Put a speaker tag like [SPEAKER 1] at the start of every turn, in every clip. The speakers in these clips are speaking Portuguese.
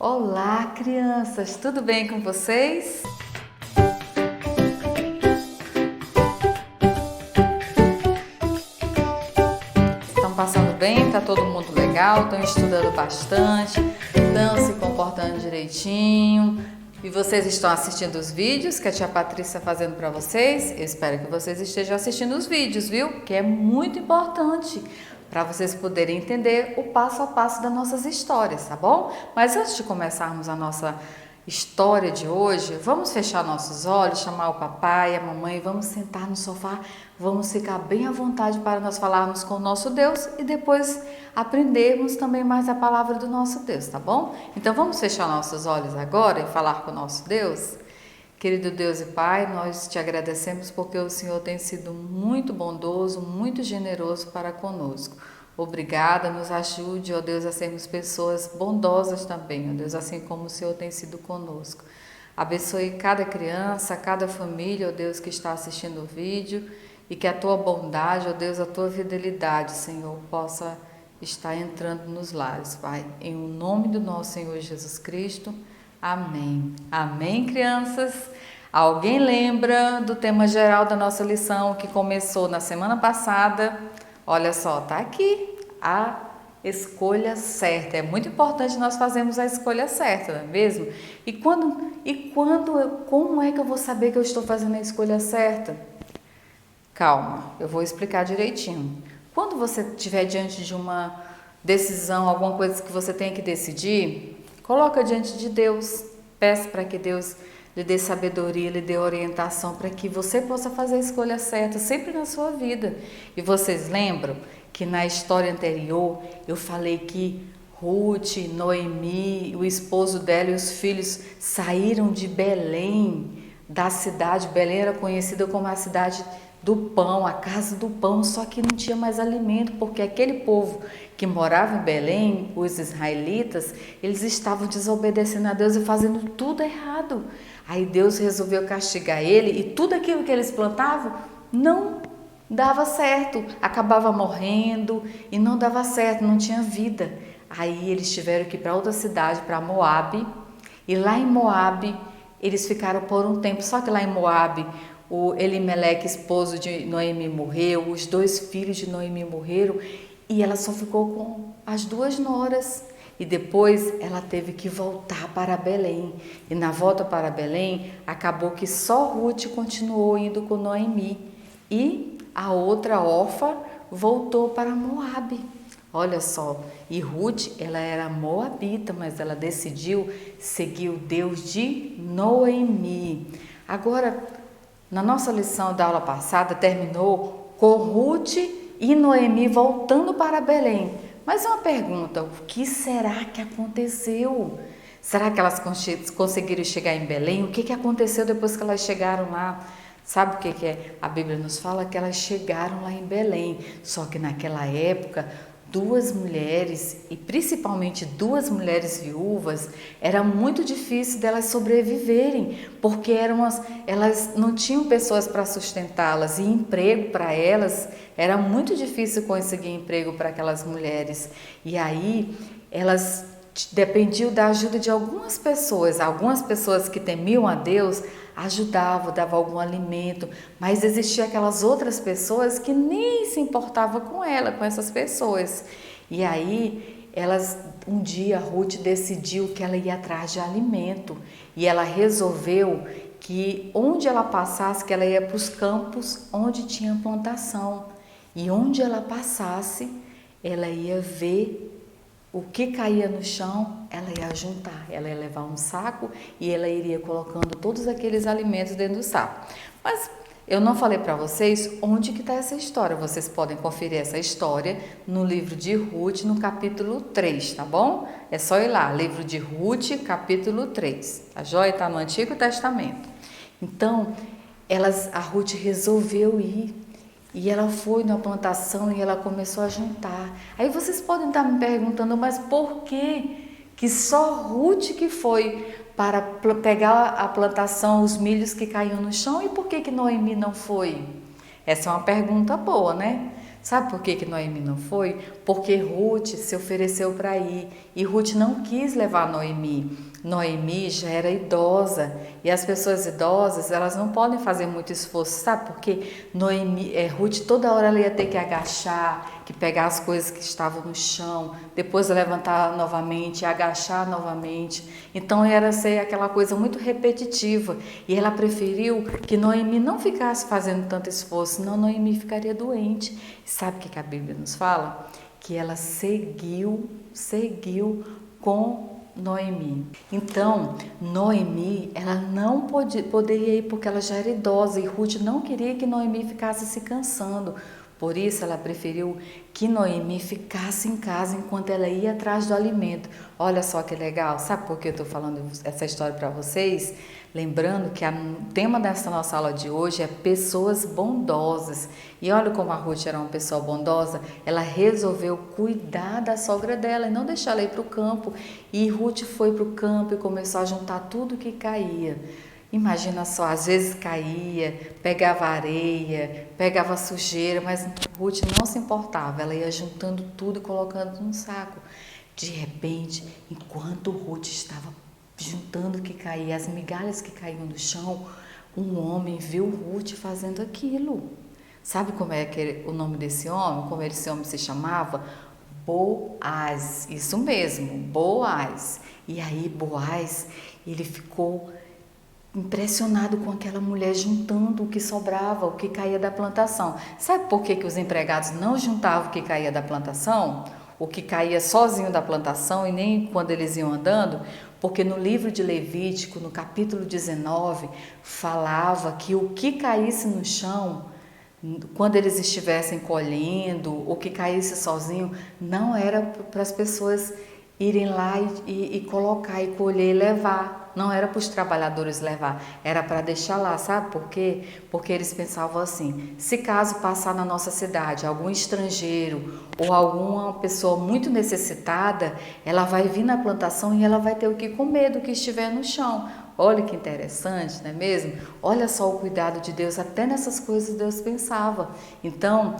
[SPEAKER 1] Olá, crianças! Tudo bem com vocês? Estão passando bem? Tá todo mundo legal? Estão estudando bastante? Estão se comportando direitinho? E vocês estão assistindo os vídeos que a tia Patrícia está fazendo para vocês? Eu espero que vocês estejam assistindo os vídeos, viu? Que é muito importante para vocês poderem entender o passo a passo das nossas histórias, tá bom? Mas antes de começarmos a nossa história de hoje, vamos fechar nossos olhos, chamar o papai, a mamãe, vamos sentar no sofá, vamos ficar bem à vontade para nós falarmos com o nosso Deus e depois aprendermos também mais a palavra do nosso Deus, tá bom? Então vamos fechar nossos olhos agora e falar com o nosso Deus? Querido Deus e Pai, nós te agradecemos porque o Senhor tem sido muito bondoso, muito generoso para conosco. Obrigada, nos ajude, ó Deus, a sermos pessoas bondosas também, ó Deus, assim como o Senhor tem sido conosco. Abençoe cada criança, cada família, ó Deus, que está assistindo o vídeo e que a tua bondade, ó Deus, a tua fidelidade, Senhor, possa estar entrando nos lares, Pai. Em nome do nosso Senhor Jesus Cristo. Amém. Amém, crianças? Alguém lembra do tema geral da nossa lição que começou na semana passada? Olha só, tá aqui a escolha certa. É muito importante nós fazermos a escolha certa, não é mesmo? Como é que eu vou saber que eu estou fazendo a escolha certa? Calma, eu vou explicar direitinho. Quando você estiver diante de uma decisão, alguma coisa que você tem que decidir, coloca diante de Deus, peça para que Deus lhe dê sabedoria, lhe dê orientação para que você possa fazer a escolha certa sempre na sua vida. E vocês lembram que na história anterior eu falei que Ruth, Noemi, o esposo dela e os filhos saíram de Belém, da cidade. Belém era conhecida como a cidade do pão, a casa do pão, só que não tinha mais alimento, porque aquele povo que morava em Belém, os israelitas, eles estavam desobedecendo a Deus e fazendo tudo errado. Aí Deus resolveu castigar ele e tudo aquilo que eles plantavam não dava certo, acabava morrendo e não dava certo, não tinha vida. Aí eles tiveram que ir para outra cidade, para Moabe, e lá em Moabe eles ficaram por um tempo, só que lá em Moabe o Elimeleque, esposo de Noemi, morreu, os 2 filhos de Noemi morreram e ela só ficou com as 2 noras. E depois ela teve que voltar para Belém. E na volta para Belém, acabou que só Ruth continuou indo com Noemi. E a outra órfã voltou para Moabe. Olha só, e Ruth, ela era moabita, mas ela decidiu seguir o Deus de Noemi. Agora, na nossa lição da aula passada, terminou com Ruth e Noemi voltando para Belém. Mas uma pergunta, o que será que aconteceu? Será que elas conseguiram chegar em Belém? O que aconteceu depois que elas chegaram lá? Sabe o que é? A Bíblia nos fala que elas chegaram lá em Belém, só que naquela época 2 mulheres, e principalmente 2 mulheres viúvas, era muito difícil delas sobreviverem, porque elas não tinham pessoas para sustentá-las, e emprego para elas, era muito difícil conseguir emprego para aquelas mulheres. E aí elas dependiam da ajuda de algumas pessoas que temiam a Deus, ajudavam, davam algum alimento, mas existiam aquelas outras pessoas que nem se importavam com ela, com essas pessoas. E aí, um dia Ruth decidiu que ela ia atrás de alimento e ela resolveu que onde ela passasse, que ela ia para os campos onde tinha plantação, e onde ela passasse, ela ia ver o que caía no chão, ela ia juntar, ela ia levar um saco e ela iria colocando todos aqueles alimentos dentro do saco. Mas eu não falei para vocês onde que está essa história. Vocês podem conferir essa história no livro de Ruth, no capítulo 3, tá bom? É só ir lá, livro de Ruth, capítulo 3. A joia está no Antigo Testamento. Então, a Ruth resolveu ir. E ela foi na plantação e ela começou a juntar. Aí vocês podem estar me perguntando, mas por que só Ruth que foi para pegar a plantação, os milhos que caíam no chão, e por que Noemi não foi? Essa é uma pergunta boa, né? Sabe por que Noemi não foi? Porque Ruth se ofereceu para ir e Ruth não quis levar Noemi. Noemi já era idosa e as pessoas idosas, elas não podem fazer muito esforço, sabe? Porque Ruth toda hora ela ia ter que agachar, que pegar as coisas que estavam no chão, depois levantar novamente, agachar novamente. Então era ser aquela coisa muito repetitiva e ela preferiu que Noemi não ficasse fazendo tanto esforço, senão Noemi ficaria doente. E sabe o que a Bíblia nos fala? Que ela seguiu com Noemi. Então, Noemi, ela não poderia ir porque ela já era idosa e Ruth não queria que Noemi ficasse se cansando. Por isso, ela preferiu que Noemi ficasse em casa enquanto ela ia atrás do alimento. Olha só que legal. Sabe por que eu estou falando essa história para vocês? Lembrando que o tema dessa nossa aula de hoje é pessoas bondosas. E olha como a Ruth era uma pessoa bondosa. Ela resolveu cuidar da sogra dela e não deixar ela ir para o campo. E Ruth foi para o campo e começou a juntar tudo que caía. Imagina só, às vezes caía, pegava areia, pegava sujeira, mas Ruth não se importava, ela ia juntando tudo e colocando num saco. De repente, enquanto Ruth estava juntando o que caía, as migalhas que caíam no chão, um homem viu Ruth fazendo aquilo. Sabe como é o nome desse homem? Como esse homem se chamava? Boaz, isso mesmo, Boaz. E aí Boaz, ele ficou impressionado com aquela mulher juntando o que sobrava, o que caía da plantação. Sabe por que os empregados não juntavam o que caía da plantação? O que caía sozinho da plantação e nem quando eles iam andando? Porque no livro de Levítico, no capítulo 19, falava que o que caísse no chão, quando eles estivessem colhendo, o que caísse sozinho, não era para as pessoas irem lá e colocar e colher e levar. Não era para os trabalhadores levar, era para deixar lá, sabe por quê? Porque eles pensavam assim, se caso passar na nossa cidade algum estrangeiro ou alguma pessoa muito necessitada, ela vai vir na plantação e ela vai ter o que comer do que estiver no chão. Olha que interessante, não é mesmo? Olha só o cuidado de Deus, até nessas coisas Deus pensava. Então,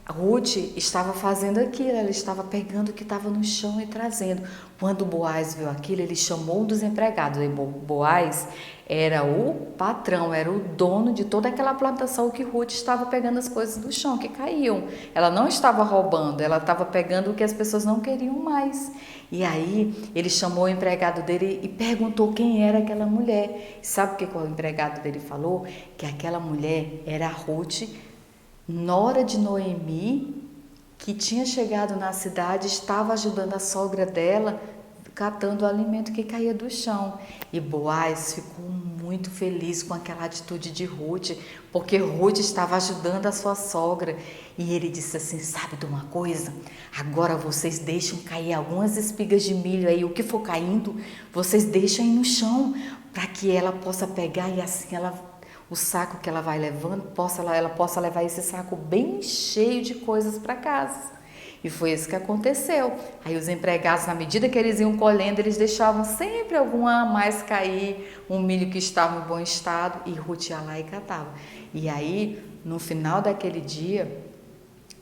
[SPEAKER 1] Ruth estava fazendo aquilo, ela estava pegando o que estava no chão e trazendo. Quando Boaz viu aquilo, ele chamou um dos empregados. E Boaz era o patrão, era o dono de toda aquela plantação que Ruth estava pegando as coisas do chão que caíam. Ela não estava roubando, ela estava pegando o que as pessoas não queriam mais. E aí ele chamou o empregado dele e perguntou quem era aquela mulher. E sabe o que o empregado dele falou? Que aquela mulher era a Ruth, nora de Noemi, que tinha chegado na cidade, estava ajudando a sogra dela, catando o alimento que caía do chão. E Boaz ficou muito feliz com aquela atitude de Ruth, porque Ruth estava ajudando a sua sogra. E ele disse assim, sabe de uma coisa? Agora vocês deixam cair algumas espigas de milho aí, o que for caindo, vocês deixam aí no chão, para que ela possa pegar e assim o saco que ela vai levando, ela possa levar esse saco bem cheio de coisas para casa. E foi isso que aconteceu. Aí os empregados, na medida que eles iam colhendo, eles deixavam sempre alguma a mais cair, um milho que estava em bom estado, e Ruth ia lá e catava. E aí, no final daquele dia,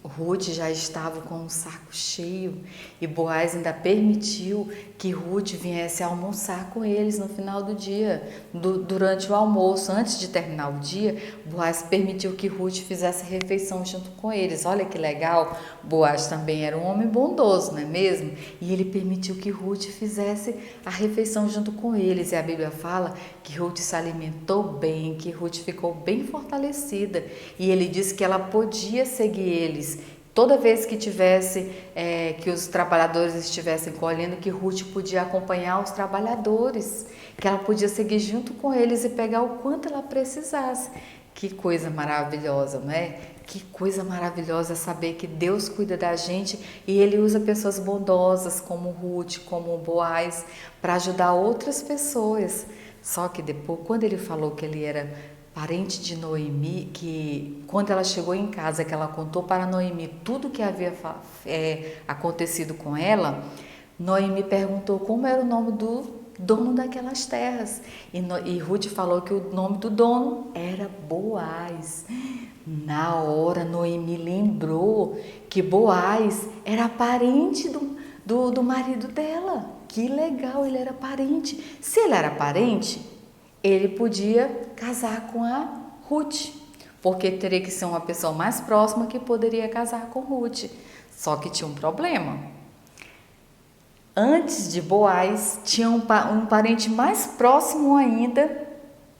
[SPEAKER 1] Ruth já estava com um saco cheio e Boaz ainda permitiu que Ruth viesse almoçar com eles no final do dia, durante o almoço, antes de terminar o dia. Boaz permitiu que Ruth fizesse refeição junto com eles. Olha que legal, Boaz também era um homem bondoso, não é mesmo? E ele permitiu que Ruth fizesse a refeição junto com eles. E a Bíblia fala que Ruth se alimentou bem, que Ruth ficou bem fortalecida. E ele disse que ela podia seguir eles. Toda vez que que os trabalhadores estivessem colhendo, que Ruth podia acompanhar os trabalhadores, que ela podia seguir junto com eles e pegar o quanto ela precisasse. Que coisa maravilhosa, não é? Que coisa maravilhosa saber que Deus cuida da gente e Ele usa pessoas bondosas como Ruth, como Boaz, para ajudar outras pessoas. Só que depois, quando ele falou que ele era parente de Noemi, que quando ela chegou em casa, que ela contou para Noemi tudo que havia acontecido com ela, Noemi perguntou como era o nome dono daquelas terras. E Ruth falou que o nome do dono era Boaz. Na hora, Noemi lembrou que Boaz era parente do marido dela. Que legal, ele era parente. Se ele era parente, ele podia casar com a Ruth, porque teria que ser uma pessoa mais próxima que poderia casar com Ruth. Só que tinha um problema. Antes de Boaz, tinha um parente mais próximo ainda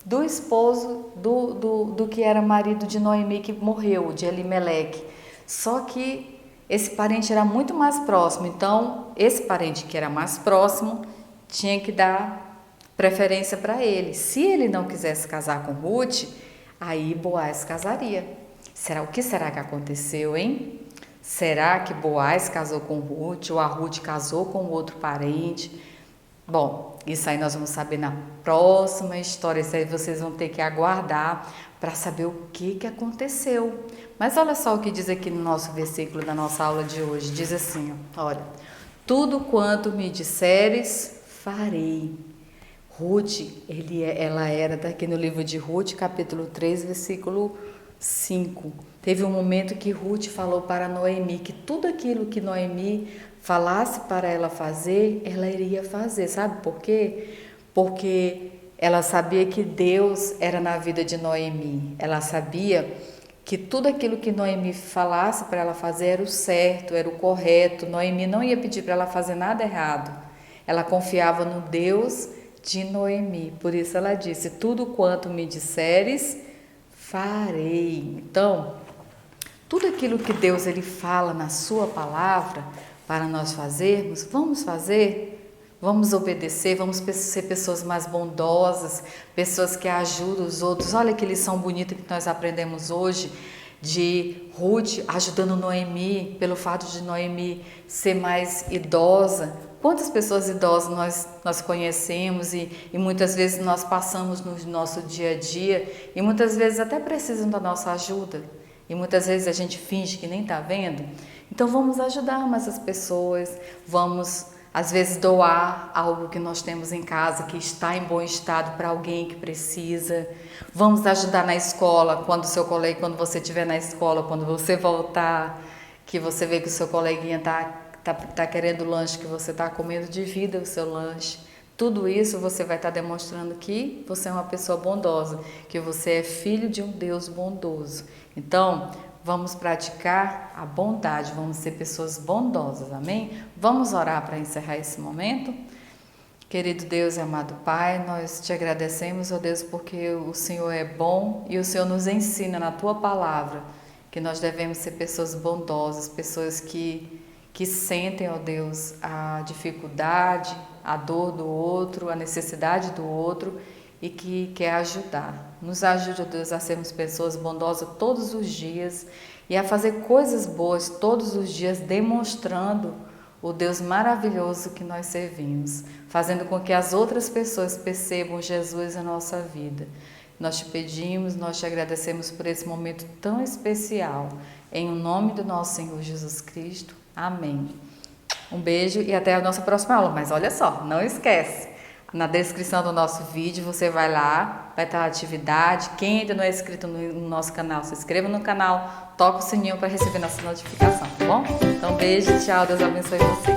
[SPEAKER 1] do esposo do que era marido de Noemi, que morreu, de Elimeleque. Só que esse parente era muito mais próximo, então esse parente que era mais próximo tinha que dar preferência para ele. Se ele não quisesse casar com Ruth, aí Boaz casaria. O que será que aconteceu, hein? Será que Boaz casou com Ruth ou a Ruth casou com outro parente? Bom, isso aí nós vamos saber na próxima história. Isso aí vocês vão ter que aguardar para saber o que aconteceu. Mas olha só o que diz aqui no nosso versículo da nossa aula de hoje. Diz assim, ó, olha: tudo quanto me disseres, farei. Ruth, ela era daqui no livro de Ruth, capítulo 3, versículo 5. Teve um momento que Ruth falou para Noemi que tudo aquilo que Noemi falasse para ela fazer, ela iria fazer. Sabe por quê? Porque ela sabia que Deus era na vida de Noemi. Ela sabia que tudo aquilo que Noemi falasse para ela fazer era o certo, era o correto. Noemi não ia pedir para ela fazer nada errado. Ela confiava no Deus de Noemi. Por isso ela disse: tudo quanto me disseres, farei. Então, tudo aquilo que Deus ele fala na sua palavra para nós fazermos, vamos fazer, vamos obedecer, vamos ser pessoas mais bondosas, pessoas que ajudam os outros. Olha que lição bonita que nós aprendemos hoje de Ruth ajudando Noemi, pelo fato de Noemi ser mais idosa. Quantas pessoas idosas nós conhecemos e muitas vezes nós passamos no nosso dia a dia e muitas vezes até precisam da nossa ajuda. E muitas vezes a gente finge que nem está vendo. Então vamos ajudar mais as pessoas, vamos às vezes doar algo que nós temos em casa que está em bom estado para alguém que precisa. Vamos ajudar na escola, quando você estiver na escola, quando você voltar, que você vê que o seu coleguinha tá querendo lanche, que você está comendo, divida o seu lanche. Tudo isso você vai estar demonstrando que você é uma pessoa bondosa, que você é filho de um Deus bondoso. Então, vamos praticar a bondade, vamos ser pessoas bondosas, amém? Vamos orar para encerrar esse momento? Querido Deus e amado Pai, nós te agradecemos, ó Deus, porque o Senhor é bom e o Senhor nos ensina na Tua palavra que nós devemos ser pessoas bondosas, pessoas que sentem, ó Deus, a dificuldade, a dor do outro, a necessidade do outro e que quer ajudar. Nos ajude, ó Deus, a sermos pessoas bondosas todos os dias e a fazer coisas boas todos os dias, demonstrando o Deus maravilhoso que nós servimos, fazendo com que as outras pessoas percebam Jesus na nossa vida. Nós te pedimos, nós te agradecemos por esse momento tão especial. Em nome do nosso Senhor Jesus Cristo. Amém. Um beijo e até a nossa próxima aula. Mas olha só, não esquece, na descrição do nosso vídeo você vai lá, vai estar a atividade. Quem ainda não é inscrito no nosso canal, se inscreva no canal, toca o sininho para receber nossa notificação, tá bom? Então beijo, tchau, Deus abençoe você.